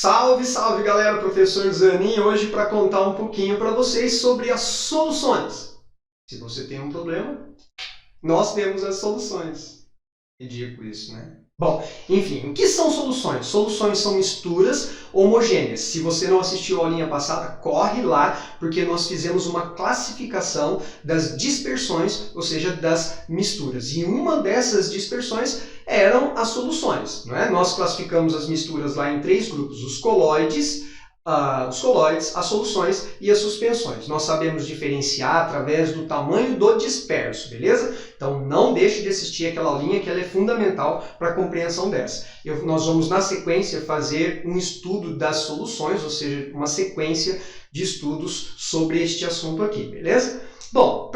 Salve, salve galera, professor Zanin hoje para contar um pouquinho para vocês sobre as soluções. Se você tem um problema, nós temos as soluções. Ridículo isso, né? Bom, enfim, o que são soluções? Soluções são misturas homogêneas. Se você não assistiu a aulinha passada, corre lá, porque nós fizemos uma classificação das dispersões, ou seja, das misturas. E uma dessas dispersões eram as soluções, não é? Nós classificamos as misturas lá em três grupos: os coloides, as soluções e as suspensões. Nós sabemos diferenciar através do tamanho do disperso, beleza? Então não deixe de assistir aquela aulinha que ela é fundamental para a compreensão dessa. Nós vamos na sequência fazer um estudo das soluções, ou seja, uma sequência de estudos sobre este assunto aqui, beleza? Bom,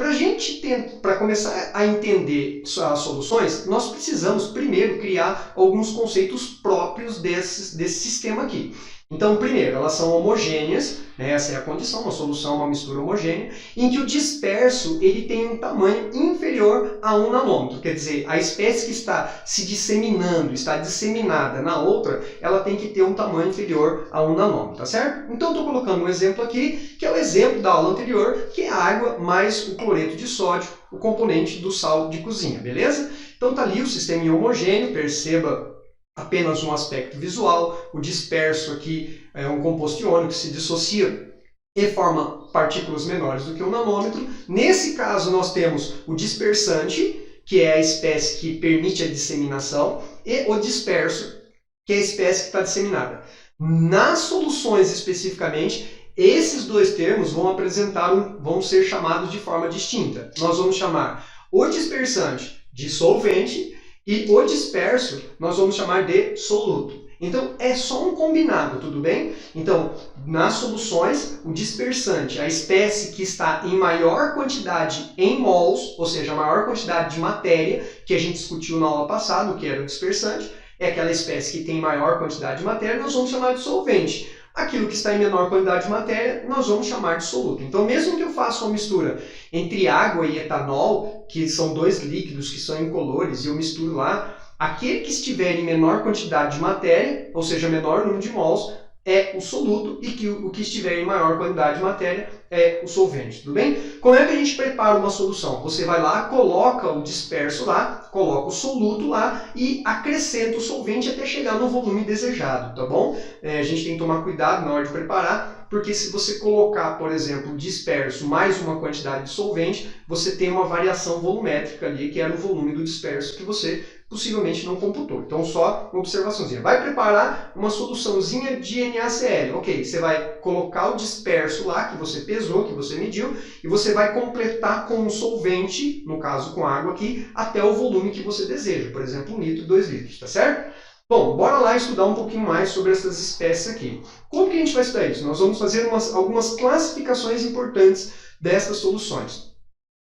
para começar a entender as soluções, nós precisamos primeiro criar alguns conceitos próprios desse sistema aqui. Então, primeiro, elas são homogêneas, né? Essa é a condição, uma solução é uma mistura homogênea, em que o disperso ele tem um tamanho inferior a 1 nanômetro. Quer dizer, a espécie que está se disseminando, está disseminada na outra, ela tem que ter um tamanho inferior a 1 nanômetro, tá certo? Então, estou colocando um exemplo aqui, que é o exemplo da aula anterior, que é a água mais o cloreto de sódio, o componente do sal de cozinha, beleza? Então, está ali o sistema homogêneo, perceba apenas um aspecto visual. O disperso aqui é um composto iônico que se dissocia e forma partículas menores do que 1 nanômetro. Nesse caso, nós temos o dispersante, que é a espécie que permite a disseminação, e o disperso, que é a espécie que está disseminada. Nas soluções, especificamente, esses dois termos vão ser chamados de forma distinta. Nós vamos chamar o dispersante de solvente e o disperso nós vamos chamar de soluto. Então, é só um combinado, tudo bem? Então, nas soluções, o dispersante, a espécie que está em maior quantidade em mols, ou seja, a maior quantidade de matéria, que a gente discutiu na aula passada, o que era o dispersante, é aquela espécie que tem maior quantidade de matéria, nós vamos chamar de solvente. Aquilo que está em menor quantidade de matéria, nós vamos chamar de soluto. Então, mesmo que eu faça uma mistura entre água e etanol, que são dois líquidos que são incolores, e eu misturo lá, aquele que estiver em menor quantidade de matéria, ou seja, menor número de mols, é o soluto, e o que estiver em maior quantidade de matéria é o solvente, tudo bem? Como é que a gente prepara uma solução? Você vai lá, coloca o disperso lá, coloca o soluto lá e acrescenta o solvente até chegar no volume desejado, tá bom? A gente tem que tomar cuidado na hora de preparar, porque se você colocar, por exemplo, o disperso mais uma quantidade de solvente, você tem uma variação volumétrica ali, que era o volume do disperso que você possivelmente não computou. Então, só uma observaçãozinha. Vai preparar uma soluçãozinha de NaCl. Ok, você vai colocar o disperso lá, que você pesou, que você mediu, e você vai completar com um solvente, no caso com água aqui, até o volume que você deseja. Por exemplo, 1 litro, 2 litros, tá certo? Bom, bora lá estudar um pouquinho mais sobre essas espécies aqui. Como que a gente vai estudar isso? Nós vamos fazer algumas classificações importantes dessas soluções.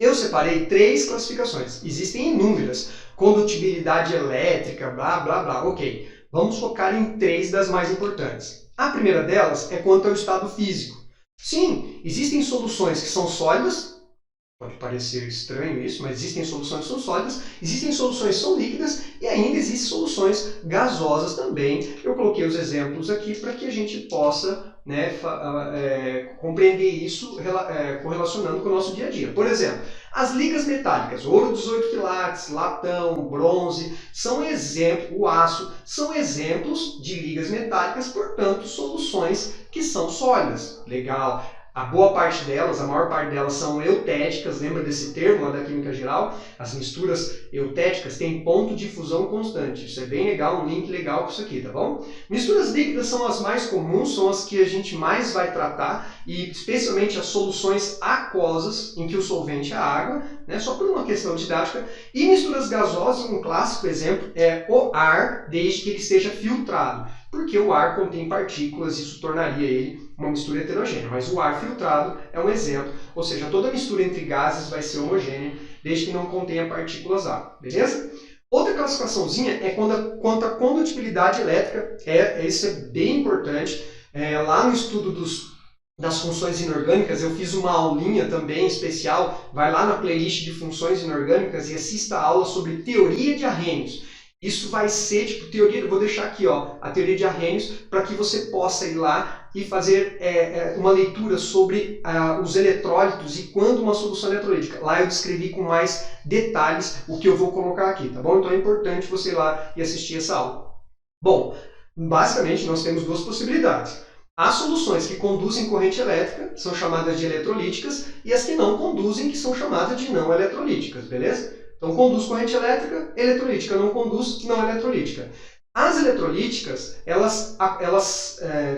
Eu separei 3 classificações, existem inúmeras, condutibilidade elétrica, blá, blá, blá, ok. Vamos focar em 3 das mais importantes. A primeira delas é quanto ao estado físico. Sim, existem soluções que são sólidas, pode parecer estranho isso, mas existem soluções que são sólidas, existem soluções que são líquidas e ainda existem soluções gasosas também. Eu coloquei os exemplos aqui para que a gente possa compreender isso correlacionando com o nosso dia a dia. Por exemplo, as ligas metálicas, ouro 18 quilates, latão, bronze, são exemplos, o aço, são exemplos de ligas metálicas, portanto, soluções que são sólidas. Legal. A boa parte delas, a maior parte delas são eutéticas, lembra desse termo lá da química geral? As misturas eutéticas têm ponto de fusão constante. Isso é bem legal, um link legal com isso aqui, tá bom? Misturas líquidas são as mais comuns, são as que a gente mais vai tratar, e especialmente as soluções aquosas, em que o solvente é a água, né, só por uma questão didática. E misturas gasosas, um clássico exemplo é o ar, desde que ele esteja filtrado, porque o ar contém partículas, isso tornaria ele uma mistura heterogênea, mas o ar filtrado é um exemplo, ou seja, toda mistura entre gases vai ser homogênea, desde que não contenha partículas A, beleza? Outra classificaçãozinha é quanto à condutibilidade elétrica, isso é bem importante. Lá no estudo das funções inorgânicas, eu fiz uma aulinha também especial, vai lá na playlist de funções inorgânicas e assista a aula sobre teoria de Arrhenius. Isso vai ser tipo teoria, eu vou deixar aqui ó, a teoria de Arrhenius para que você possa ir lá e fazer uma leitura sobre os eletrólitos e quando uma solução eletrolítica. Lá eu descrevi com mais detalhes o que eu vou colocar aqui, tá bom? Então é importante você ir lá e assistir essa aula. Bom, basicamente nós temos duas possibilidades. As soluções que conduzem corrente elétrica são chamadas de eletrolíticas e as que não conduzem, que são chamadas de não eletrolíticas, beleza? Então, conduz corrente elétrica, eletrolítica. Não conduz, não eletrolítica. As eletrolíticas, elas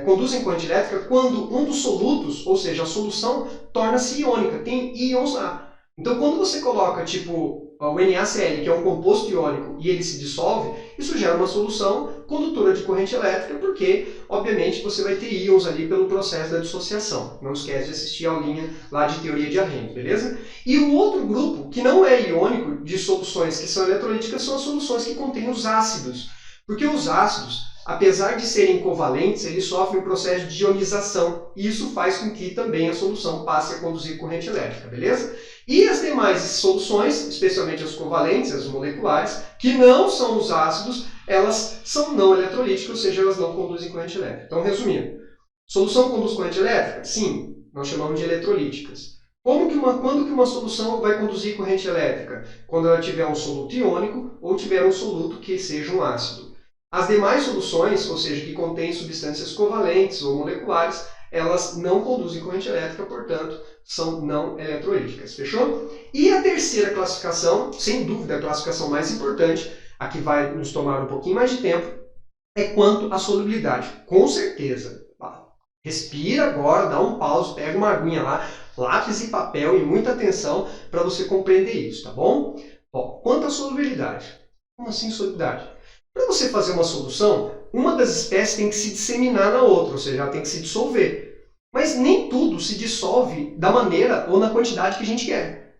conduzem corrente elétrica quando um dos solutos, ou seja, a solução, torna-se iônica, tem íons lá. Então, quando você coloca, tipo, o NaCl, que é um composto iônico, e ele se dissolve, isso gera uma solução condutora de corrente elétrica, porque, obviamente, você vai ter íons ali pelo processo da dissociação. Não esquece de assistir a aulinha lá de teoria de Arrhenius, beleza? E o outro grupo, que não é iônico, de soluções que são eletrolíticas, são as soluções que contêm os ácidos. Porque os ácidos, apesar de serem covalentes, eles sofrem um processo de ionização, e isso faz com que também a solução passe a conduzir corrente elétrica, beleza? E as demais soluções, especialmente as covalentes, as moleculares, que não são os ácidos, elas são não eletrolíticas, ou seja, elas não conduzem corrente elétrica. Então, resumindo, solução conduz corrente elétrica? Sim, nós chamamos de eletrolíticas. Quando que uma solução vai conduzir corrente elétrica? Quando ela tiver um soluto iônico ou tiver um soluto que seja um ácido. As demais soluções, ou seja, que contêm substâncias covalentes ou moleculares, elas não conduzem corrente elétrica, portanto, são não eletrolíticas. Fechou? E a terceira classificação, sem dúvida a classificação mais importante, a que vai nos tomar um pouquinho mais de tempo, é quanto à solubilidade. Com certeza. Respira agora, dá um pause, pega uma aguinha lá, lápis e papel e muita atenção para você compreender isso, tá bom? Bom, quanto à solubilidade. Como assim solubilidade? Para você fazer uma solução, uma das espécies tem que se disseminar na outra, ou seja, ela tem que se dissolver. Mas nem tudo se dissolve da maneira ou na quantidade que a gente quer.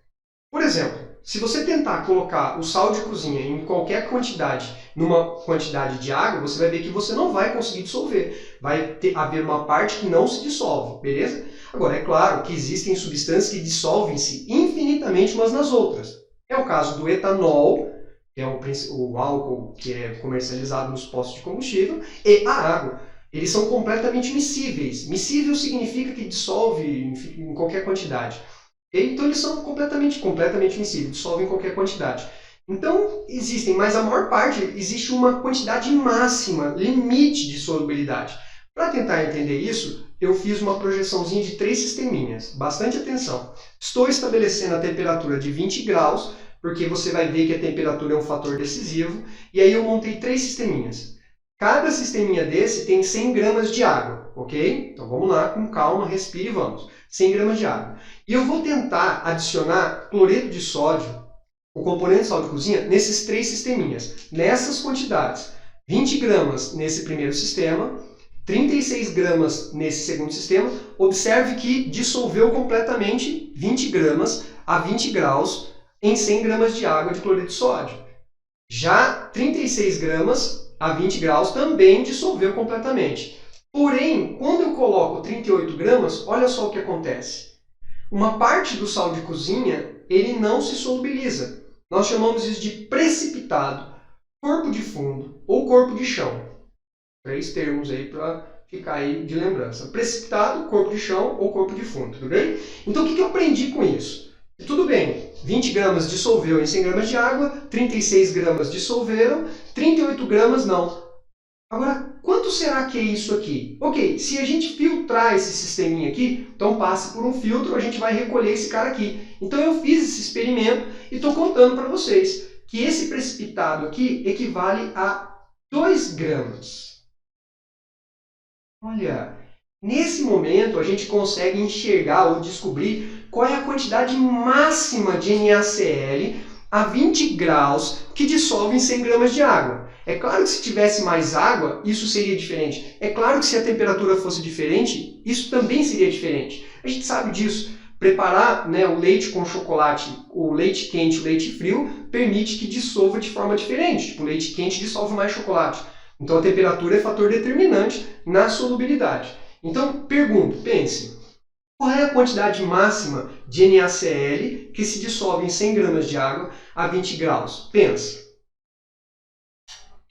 Por exemplo, se você tentar colocar o sal de cozinha em qualquer quantidade, numa quantidade de água, você vai ver que você não vai conseguir dissolver. Vai haver uma parte que não se dissolve, beleza? Agora, é claro que existem substâncias que dissolvem-se infinitamente umas nas outras. É o caso do etanol, que é o álcool que é comercializado nos postos de combustível, e a água. Eles são completamente miscíveis. Miscível significa que dissolve em qualquer quantidade. Então eles são completamente miscíveis, dissolvem em qualquer quantidade. Então existem, mas a maior parte existe uma quantidade máxima, limite de solubilidade. Para tentar entender isso, eu fiz uma projeçãozinha de 3 sisteminhas. Bastante atenção. Estou estabelecendo a temperatura de 20 graus, porque você vai ver que a temperatura é um fator decisivo, e aí eu montei 3 sisteminhas. Cada sisteminha desse tem 100 gramas de água, ok? Então vamos lá, com calma, respire e vamos. 100 gramas de água. E eu vou tentar adicionar cloreto de sódio, o componente sal de cozinha, nesses 3 sisteminhas, nessas quantidades. 20 gramas nesse primeiro sistema, 36 gramas nesse segundo sistema. Observe que dissolveu completamente 20 gramas a 20 graus em 100 gramas de água de cloreto de sódio. Já 36 gramas a 20 graus também dissolveu completamente. Porém, quando eu coloco 38 gramas, olha só o que acontece. Uma parte do sal de cozinha, ele não se solubiliza. Nós chamamos isso de precipitado, corpo de fundo ou corpo de chão. 3 termos aí para ficar aí de lembrança. Precipitado, corpo de chão ou corpo de fundo, tudo bem? Então, o que eu aprendi com isso? Tudo bem, 20 gramas dissolveu em 100 gramas de água, 36 gramas dissolveram, 38 gramas não. Agora, quanto será que é isso aqui? Ok, se a gente filtrar esse sisteminha aqui, então passe por um filtro, a gente vai recolher esse cara aqui. Então eu fiz esse experimento e estou contando para vocês que esse precipitado aqui equivale a 2 gramas. Olha, nesse momento a gente consegue enxergar ou descobrir qual é a quantidade máxima de NaCl a 20 graus que dissolve em 100 gramas de água. É claro que se tivesse mais água, isso seria diferente. É claro que se a temperatura fosse diferente, isso também seria diferente. A gente sabe disso. Preparar, né, o leite com chocolate, o leite quente, o leite frio, permite que dissolva de forma diferente. Tipo, o leite quente dissolve mais chocolate. Então a temperatura é fator determinante na solubilidade. Então, pergunto, pense, qual é a quantidade máxima de NaCl que se dissolve em 100 gramas de água a 20 graus? Pense.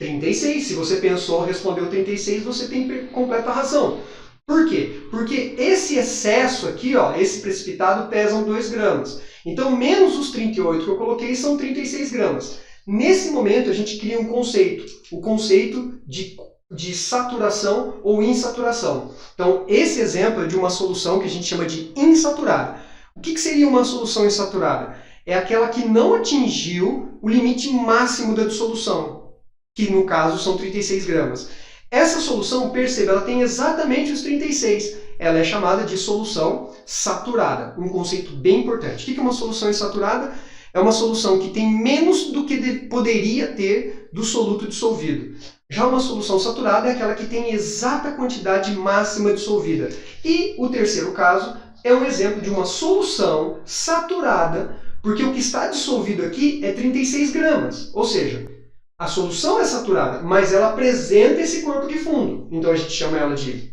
36. Se você pensou, respondeu 36, você tem completa razão. Por quê? Porque esse excesso aqui, ó, esse precipitado, pesam 2 gramas. Então, menos os 38 que eu coloquei são 36 gramas. Nesse momento, a gente cria um conceito, o conceito de saturação ou insaturação. Então, esse exemplo é de uma solução que a gente chama de insaturada. O que seria uma solução insaturada? É aquela que não atingiu o limite máximo da dissolução, que no caso são 36 gramas. Essa solução, perceba, ela tem exatamente os 36. Ela é chamada de solução saturada, um conceito bem importante. O que é uma solução insaturada? É uma solução que tem menos do que poderia ter do soluto dissolvido. Já uma solução saturada é aquela que tem exata quantidade máxima dissolvida. E o terceiro caso é um exemplo de uma solução saturada, porque o que está dissolvido aqui é 36 gramas. Ou seja, a solução é saturada, mas ela apresenta esse corpo de fundo. Então a gente chama ela de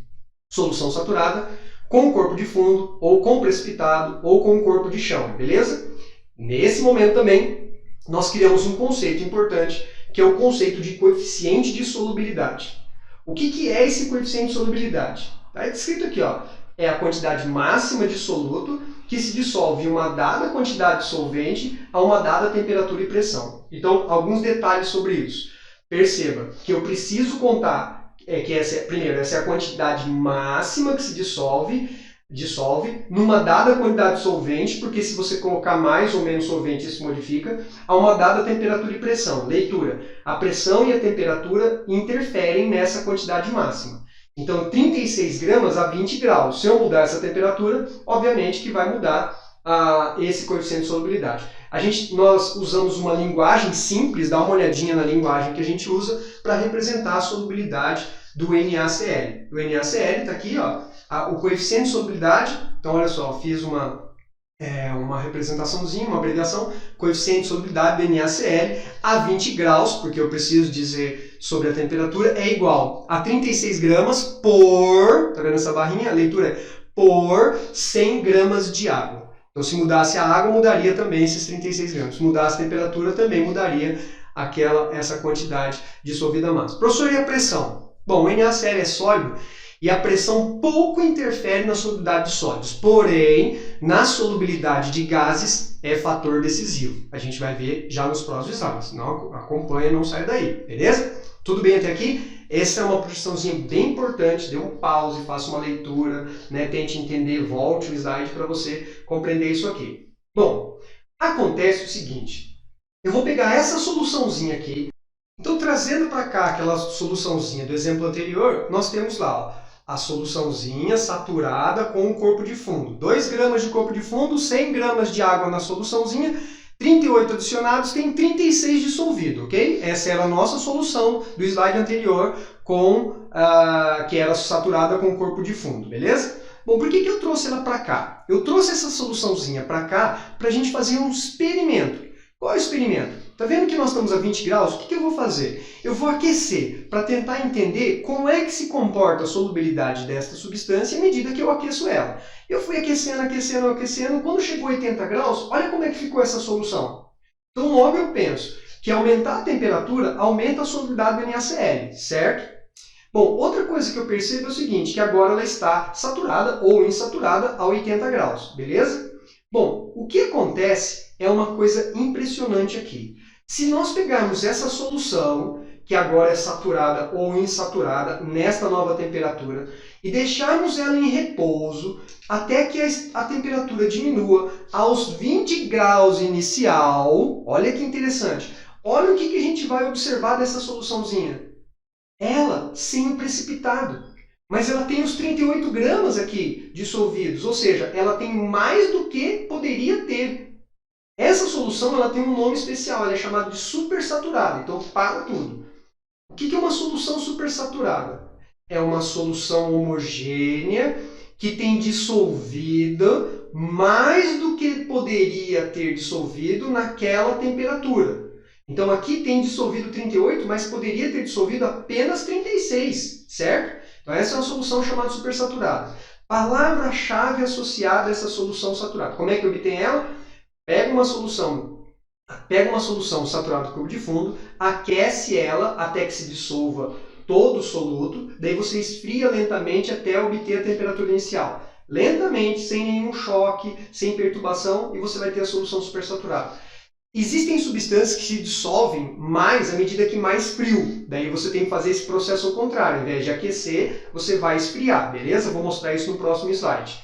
solução saturada com corpo de fundo, ou com precipitado, ou com corpo de chão, beleza? Nesse momento também, nós criamos um conceito importante, que é o conceito de coeficiente de solubilidade. O que é esse coeficiente de solubilidade? Está escrito aqui, ó, é a quantidade máxima de soluto que se dissolve em uma dada quantidade de solvente a uma dada temperatura e pressão. Então, alguns detalhes sobre isso. Perceba que eu preciso contar que primeiro, essa é a quantidade máxima que se dissolve numa dada quantidade de solvente, porque se você colocar mais ou menos solvente, isso modifica, a uma dada temperatura e pressão. Leitura. A pressão e a temperatura interferem nessa quantidade máxima. Então, 36 gramas a 20 graus. Se eu mudar essa temperatura, obviamente que vai mudar esse coeficiente de solubilidade. Nós usamos uma linguagem simples, dá uma olhadinha na linguagem que a gente usa para representar a solubilidade do NaCl. O NaCl está aqui, ó, o coeficiente de solubilidade. Então, olha só, eu fiz uma representaçãozinha, uma abreviação, coeficiente de solubilidade do NaCl a 20 graus, porque eu preciso dizer sobre a temperatura, é igual a 36 gramas por, tá vendo essa barrinha? A leitura é por 100 gramas de água. Então, se mudasse a água, mudaria também esses 36 gramas. Se mudasse a temperatura, também mudaria essa quantidade dissolvida massa. Professor, e a pressão? Bom, o NaCl é sólido e a pressão pouco interfere na solubilidade de sólidos. Porém, na solubilidade de gases é fator decisivo. A gente vai ver já nos próximos slides. Não acompanha, não sai daí, beleza? Tudo bem até aqui? Essa é uma projeçãozinha bem importante. Dê um pause, faça uma leitura, né? Tente entender, volte o slide para você compreender isso aqui. Bom, acontece o seguinte. Eu vou pegar essa soluçãozinha aqui. Então, trazendo para cá aquela soluçãozinha do exemplo anterior, nós temos lá, ó, a soluçãozinha saturada com um corpo de fundo. 2 gramas de corpo de fundo, 100 gramas de água na soluçãozinha, 38 adicionados, tem 36 dissolvido, ok? Essa era a nossa solução do slide anterior, que era saturada com corpo de fundo, beleza? Bom, por que eu trouxe ela para cá? Eu trouxe essa soluçãozinha para cá para a gente fazer um experimento. Qual é o experimento? Está vendo que nós estamos a 20 graus? O que eu vou fazer? Eu vou aquecer para tentar entender como é que se comporta a solubilidade desta substância à medida que eu aqueço ela. Eu fui aquecendo, aquecendo, aquecendo. Quando chegou a 80 graus, olha como é que ficou essa solução. Então, logo eu penso que aumentar a temperatura aumenta a solubilidade do NaCl, certo? Bom, outra coisa que eu percebo é o seguinte, que agora ela está saturada ou insaturada a 80 graus, beleza? Bom, o que acontece é uma coisa impressionante aqui. Se nós pegarmos essa solução, que agora é saturada ou insaturada, nesta nova temperatura, e deixarmos ela em repouso até que a temperatura diminua aos 20 graus inicial, olha que interessante. Olha o que a gente vai observar dessa soluçãozinha. Ela sem o precipitado. Mas ela tem os 38 gramas aqui dissolvidos, ou seja, ela tem mais do que poderia ter. Essa solução ela tem um nome especial, ela é chamada de supersaturada, então para tudo. O que é uma solução supersaturada? É uma solução homogênea que tem dissolvido mais do que poderia ter dissolvido naquela temperatura. Então aqui tem dissolvido 38, mas poderia ter dissolvido apenas 36, certo? Então essa é uma solução chamada supersaturada. Palavra-chave associada a essa solução saturada. Como é que obtém ela? Pega uma solução pega uma solução saturada com corpo de fundo, aquece ela até que se dissolva todo o soluto, daí você esfria lentamente até obter a temperatura inicial. Lentamente, sem nenhum choque, sem perturbação, e você vai ter a solução supersaturada. Existem substâncias que se dissolvem mais à medida que mais frio. Daí você tem que fazer esse processo ao contrário. Ao invés de aquecer, você vai esfriar, beleza? Vou mostrar isso no próximo slide.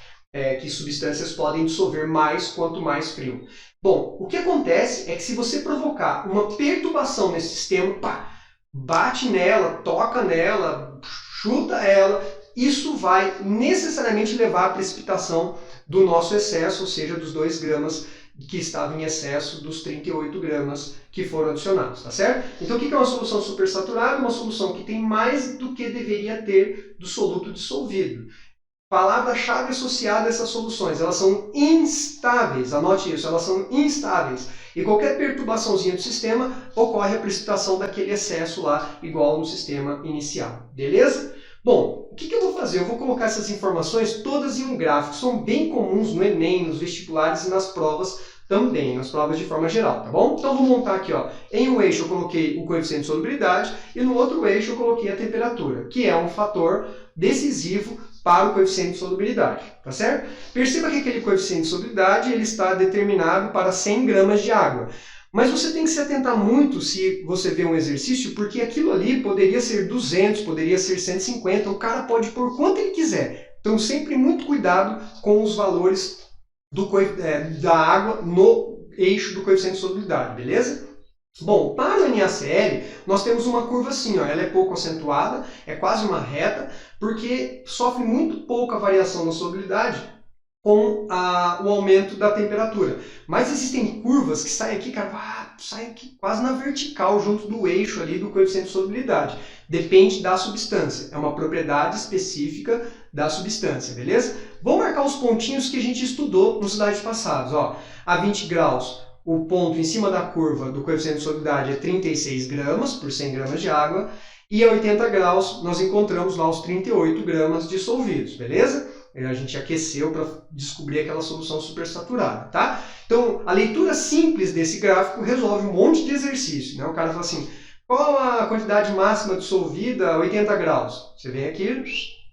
Que substâncias podem dissolver mais quanto mais frio. Bom, o que acontece é que se você provocar uma perturbação nesse sistema, pá, bate nela, toca nela, chuta ela, isso vai necessariamente levar à precipitação do nosso excesso, ou seja, dos 2 gramas que estavam em excesso dos 38 gramas que foram adicionados, tá certo? Então o que é uma solução supersaturada? Uma solução que tem mais do que deveria ter do soluto dissolvido. Palavra-chave associada a essas soluções, elas são instáveis, anote isso, elas são instáveis. E qualquer perturbaçãozinha do sistema ocorre a precipitação daquele excesso lá, igual no sistema inicial, beleza? Bom, o que eu vou fazer? Eu vou colocar essas informações todas em um gráfico, são bem comuns no Enem, nos vestibulares e nas provas também, nas provas de forma geral, tá bom? Então vou montar aqui, ó, em um eixo eu coloquei o coeficiente de solubilidade e no outro eixo eu coloquei a temperatura, que é um fator decisivo para o coeficiente de solubilidade, tá certo? Perceba que aquele coeficiente de solubilidade ele está determinado para 100 gramas de água. Mas você tem que se atentar muito se você vê um exercício, porque aquilo ali poderia ser 200, poderia ser 150, o cara pode pôr quanto ele quiser. Então sempre muito cuidado com os valores da água no eixo do coeficiente de solubilidade, beleza? Bom, para o NaCl, nós temos uma curva assim, ó, ela é pouco acentuada, é quase uma reta, porque sofre muito pouca variação na solubilidade com o aumento da temperatura. Mas existem curvas que saem aqui, cara, saem aqui quase na vertical, junto do eixo ali do coeficiente de solubilidade. Depende da substância, é uma propriedade específica da substância, beleza? Vou marcar os pontinhos que a gente estudou nos slides passados. Ó, a 20 graus, o ponto em cima da curva do coeficiente de solubilidade é 36 gramas por 100 gramas de água, e a 80 graus nós encontramos lá os 38 gramas dissolvidos, beleza? A gente aqueceu para descobrir aquela solução supersaturada, tá? Então, a leitura simples desse gráfico resolve um monte de exercício, né? O cara fala assim, qual a quantidade máxima dissolvida a 80 graus? Você vem aqui,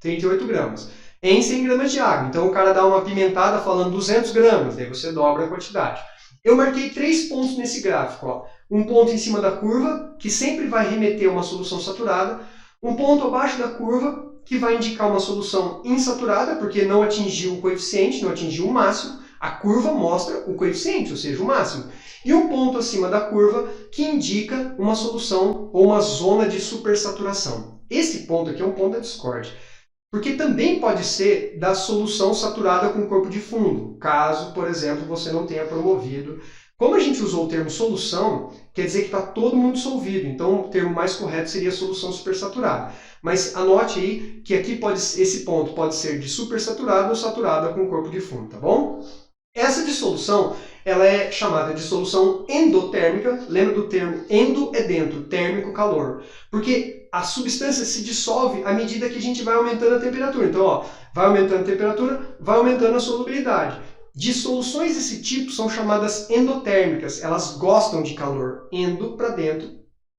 38 gramas. Em 100 gramas de água. Então, o cara dá uma pimentada falando 200 gramas, daí você dobra a quantidade. Eu marquei 3 pontos nesse gráfico, ó. Um ponto em cima da curva, que sempre vai remeter a uma solução saturada. Um ponto abaixo da curva, que vai indicar uma solução insaturada, porque não atingiu o coeficiente, não atingiu o máximo. A curva mostra o coeficiente, ou seja, o máximo. E um ponto acima da curva, que indica uma solução ou uma zona de supersaturação. Esse ponto aqui é um ponto da discórdia, porque também pode ser da solução saturada com corpo de fundo, caso, por exemplo, você não tenha promovido. Como a gente usou o termo solução, quer dizer que está todo mundo dissolvido, então o termo mais correto seria solução supersaturada. Mas anote aí que aqui esse ponto pode ser de supersaturada ou saturada com corpo de fundo, tá bom? Essa dissolução ela é chamada de solução endotérmica. Lembra do termo endo é dentro, térmico, calor. Porque a substância se dissolve à medida que a gente vai aumentando a temperatura. Então, ó, vai aumentando a temperatura, vai aumentando a solubilidade. Dissoluções desse tipo são chamadas endotérmicas. Elas gostam de calor. Endo para dentro,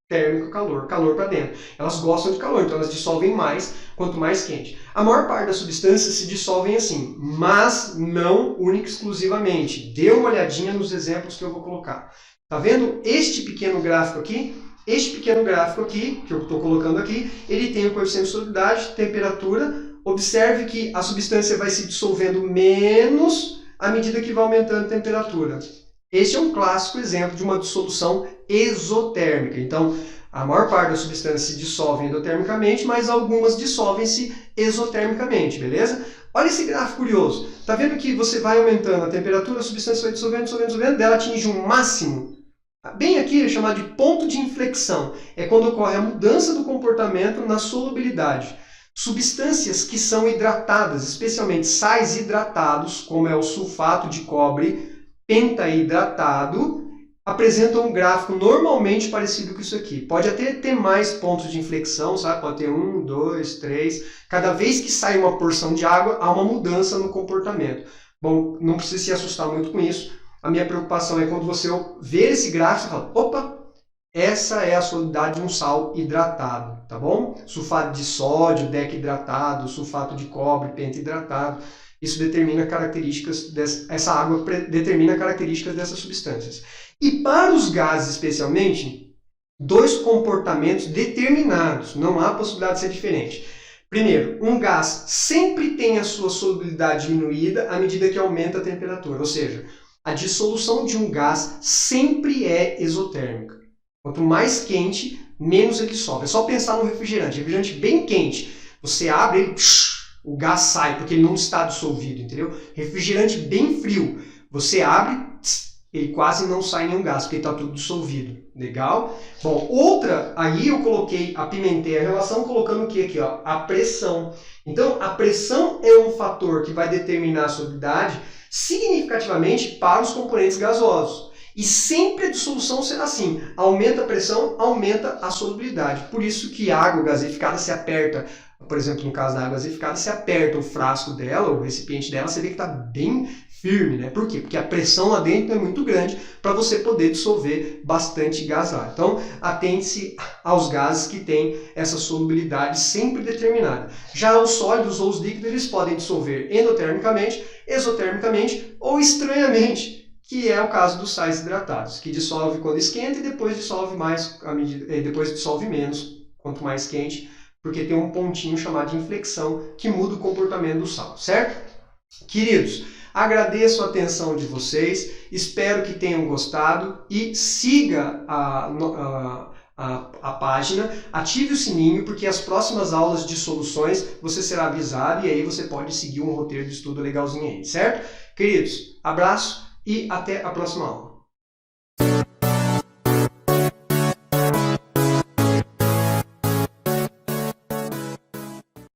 térmico, calor, calor para dentro. Elas gostam de calor, então elas dissolvem mais quanto mais quente. A maior parte das substâncias se dissolvem assim, mas não única e exclusivamente. Dê uma olhadinha nos exemplos que eu vou colocar. Tá vendo este pequeno gráfico aqui? Este pequeno gráfico aqui, que eu estou colocando aqui, ele tem o coeficiente de solubilidade, temperatura. Observe que a substância vai se dissolvendo menos à medida que vai aumentando a temperatura. Este é um clássico exemplo de uma dissolução exotérmica. Então, a maior parte das substâncias se dissolvem endotermicamente, mas algumas dissolvem-se exotermicamente, beleza? Olha esse gráfico curioso. Está vendo que você vai aumentando a temperatura, a substância vai dissolvendo, dissolvendo, dissolvendo, dela atinge um máximo. Bem aqui é chamado de ponto de inflexão. É quando ocorre a mudança do comportamento na solubilidade. Substâncias que são hidratadas, especialmente sais hidratados, como é o sulfato de cobre pentahidratado, apresentam um gráfico normalmente parecido com isso aqui. Pode até ter mais pontos de inflexão, sabe? Pode ter 1, 2, 3. Cada vez que sai uma porção de água, há uma mudança no comportamento. Bom, não precisa se assustar muito com isso. A minha preocupação é quando você ver esse gráfico e fala, opa, essa é a solubilidade de um sal hidratado, tá bom? Sulfato de sódio, DEC hidratado, sulfato de cobre, pentahidratado. Isso determina características essa água determina características dessas substâncias. E para os gases especialmente, dois comportamentos determinados, não há possibilidade de ser diferente. Primeiro, um gás sempre tem a sua solubilidade diminuída à medida que aumenta a temperatura, ou seja, a dissolução de um gás sempre é exotérmica. Quanto mais quente, menos ele dissolve. É só pensar no refrigerante. Refrigerante bem quente, você abre ele, o gás sai, porque ele não está dissolvido, entendeu? Refrigerante bem frio, você abre, ele quase não sai nenhum gás, porque está tudo dissolvido. Legal? Bom, outra, aí eu apimentei a relação colocando o que aqui? Ó, a pressão. Então, a pressão é um fator que vai determinar a solubilidade significativamente para os componentes gasosos. E sempre a dissolução será assim, aumenta a pressão, aumenta a solubilidade. Por isso que a água gaseificada se aperta, por exemplo, no caso da água gaseificada, se aperta o frasco dela, o recipiente dela, você vê que está bem firme, né? Por quê? Porque a pressão lá dentro é muito grande para você poder dissolver bastante gás lá. Então, atente-se aos gases que têm essa solubilidade sempre determinada. Já os sólidos ou os líquidos, eles podem dissolver endotermicamente, exotermicamente ou estranhamente, que é o caso dos sais hidratados, que dissolve quando esquenta e depois dissolve mais, depois dissolve menos quanto mais quente, porque tem um pontinho chamado de inflexão que muda o comportamento do sal, certo? Queridos, agradeço a atenção de vocês, espero que tenham gostado e siga a página, ative o sininho, porque as próximas aulas de soluções você será avisado e aí você pode seguir um roteiro de estudo legalzinho aí, certo? Queridos, abraço e até a próxima aula.